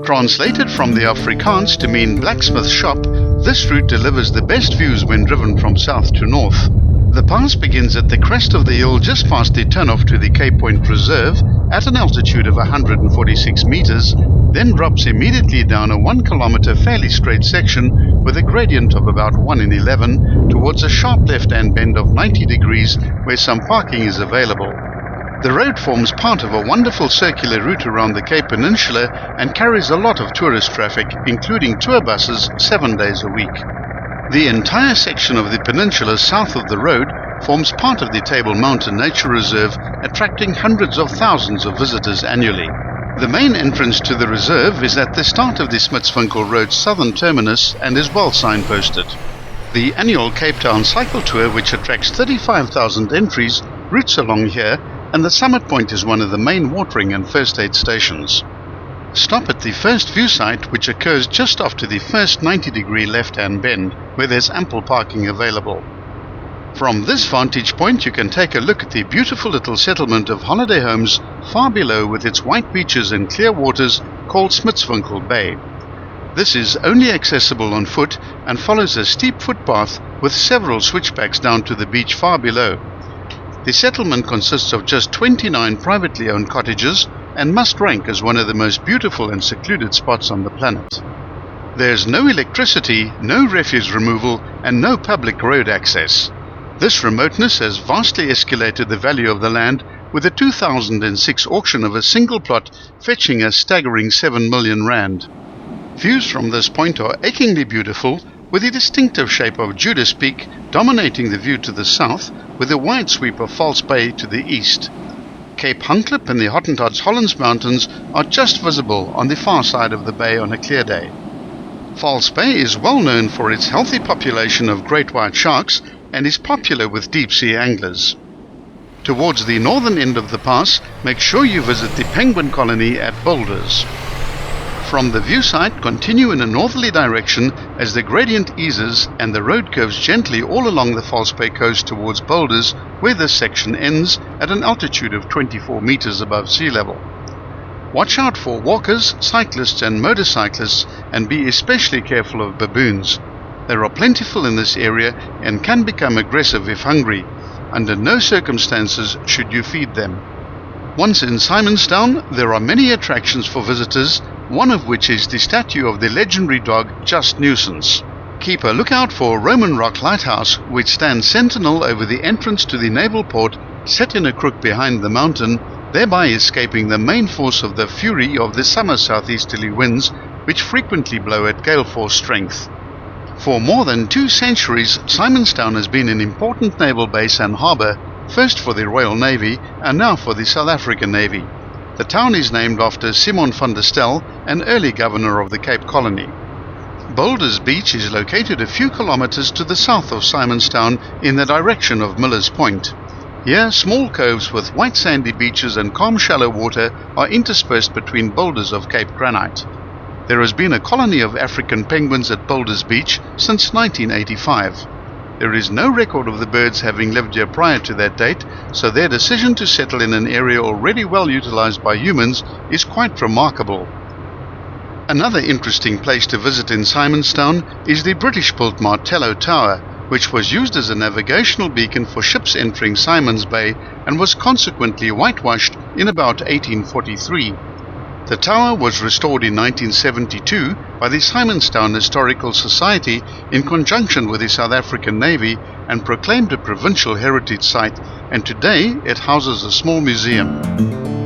Translated from the Afrikaans to mean blacksmith shop, this route delivers the best views when driven from south to north. The pass begins at the crest of the hill just past the turnoff to the Cape Point Reserve at an altitude of 146 meters, then drops immediately down a 1 kilometer fairly straight section with a gradient of about 1 in 11 towards a sharp left-hand bend of 90 degrees where some parking is available. The road forms part of a wonderful circular route around the Cape Peninsula and carries a lot of tourist traffic, including tour buses 7 days a week. The entire section of the peninsula south of the road forms part of the Table Mountain Nature Reserve, attracting hundreds of thousands of visitors annually. The main entrance to the reserve is at the start of the Smitswinkel Road's southern terminus and is well signposted. The annual Cape Town cycle tour, which attracts 35,000 entries, routes along here, and the summit point is one of the main watering and first aid stations. Stop at the first view site, which occurs just after the first 90-degree left-hand bend, where there's ample parking available. From this vantage point you can take a look at the beautiful little settlement of holiday homes far below with its white beaches and clear waters called Smitswinkel Bay. This is only accessible on foot and follows a steep footpath with several switchbacks down to the beach far below. The settlement consists of just 29 privately owned cottages and must rank as one of the most beautiful and secluded spots on the planet. There's no electricity, no refuse removal, and no public road access. This remoteness has vastly escalated the value of the land, with a 2006 auction of a single plot fetching a staggering 7 million rand. Views from this point are achingly beautiful, with the distinctive shape of Judas Peak dominating the view to the south, with a wide sweep of False Bay to the east. Cape Hunklip and the Hottentots Hollands Mountains are just visible on the far side of the bay on a clear day. False Bay is well known for its healthy population of great white sharks and is popular with deep-sea anglers. Towards the northern end of the pass, make sure you visit the penguin colony at Boulders. From the view site, continue in a northerly direction as the gradient eases and the road curves gently all along the False Bay coast towards Boulders, where this section ends at an altitude of 24 meters above sea level. Watch out for walkers, cyclists and motorcyclists, and be especially careful of baboons. They are plentiful in this area and can become aggressive if hungry. Under no circumstances should you feed them. Once in Simonstown, there are many attractions for visitors, one of which is the statue of the legendary dog Just Nuisance. Keep a lookout for Roman Rock Lighthouse, which stands sentinel over the entrance to the naval port, set in a crook behind the mountain, thereby escaping the main force of the fury of the summer southeasterly winds, which frequently blow at gale force strength. For more than 2 centuries, Simonstown has been an important naval base and harbour, first for the Royal Navy and now for the South African Navy. The town is named after Simon van der Stel, an early governor of the Cape Colony. Boulders Beach is located a few kilometers to the south of Simonstown in the direction of Miller's Point. Here, small coves with white sandy beaches and calm shallow water are interspersed between boulders of Cape granite. There has been a colony of African penguins at Boulders Beach since 1985. There is no record of the birds having lived here prior to that date, so their decision to settle in an area already well utilized by humans is quite remarkable. Another interesting place to visit in Simonstown is the British-built Martello Tower, which was used as a navigational beacon for ships entering Simons Bay and was consequently whitewashed in about 1843. The tower was restored in 1972 by the Simonstown Historical Society in conjunction with the South African Navy and proclaimed a provincial heritage site, and today it houses a small museum.